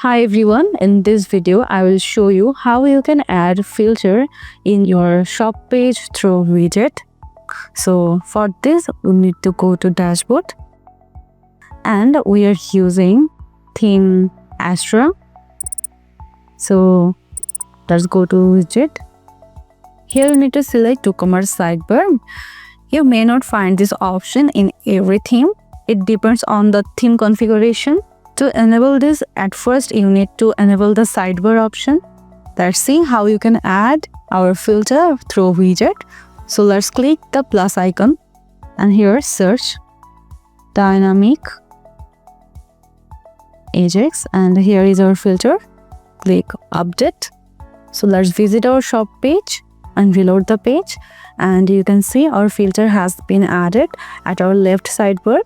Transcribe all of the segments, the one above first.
Hi everyone, in this video I will show you how you can add filter in your shop page through widget. So for this we need to go to dashboard and we are using theme Astra. So let's go to widget. Here you need to select WooCommerce sidebar. You may not find this option in every theme. It depends on the theme configuration. To enable this, at first you need to enable the sidebar option. Let's see how you can add our filter through widget. So let's click the plus icon and here search Dynamic AJAX and here is our filter. Click update. So let's visit our shop page and reload the page and you can see our filter has been added at our left sidebar.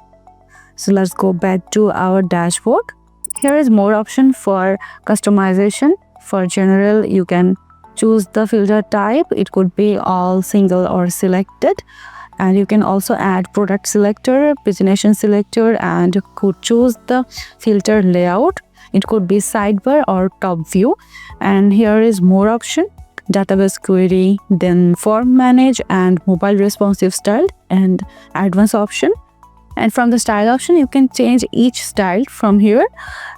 So let's go back to our dashboard. Here is more option for customization. For general, you can choose the filter type. It could be all single or selected. And you can also add product selector, pagination selector, and could choose the filter layout. It could be sidebar or top view. And here is more option. Database query, then form manage and mobile responsive style and advanced option. And from the style option, you can change each style from here.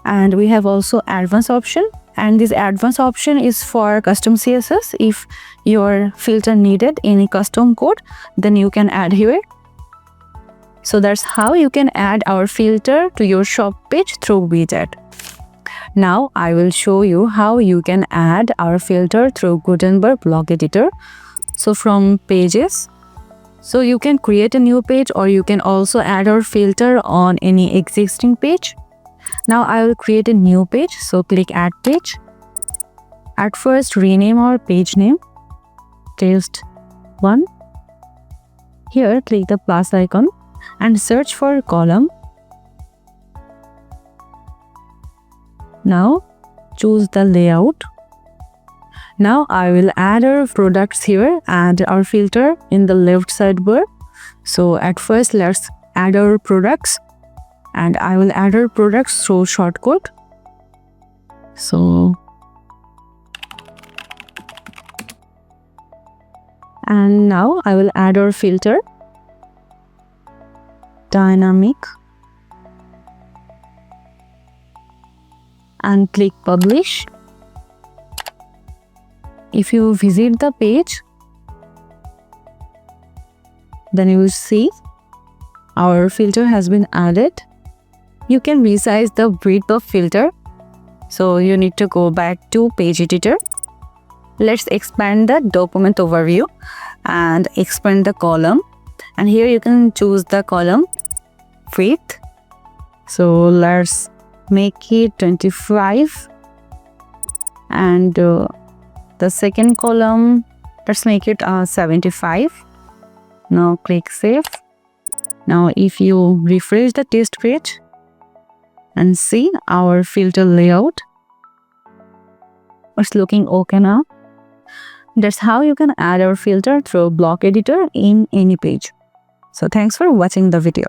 And we have also advanced option. And this advanced option is for custom CSS. If your filter needed any custom code, then you can add here. So that's how you can add our filter to your shop page through widget. Now I will show you how you can add our filter through Gutenberg blog editor. So from pages, so you can create a new page or you can also add our filter on any existing page. Now I will create a new page. So click add page. At first rename our page name, test 1. Here click the plus icon and search for column. Now choose the layout. Now I will add our products here and our filter in the left sidebar. So at first let's add our products and I will add our products through shortcode. So and now I will add our filter Dynamic and click publish. If you visit the page, then you will see our filter has been added. You can resize the width of filter. So you need to go back to page editor. Let's expand the document overview and expand the column. And here you can choose the column width. So let's make it 25 and the second column, let's make it 75. Now click save. Now if you refresh the test page and see our filter layout, it's looking okay now. That's how you can add our filter through block editor in any page. So thanks for watching the video.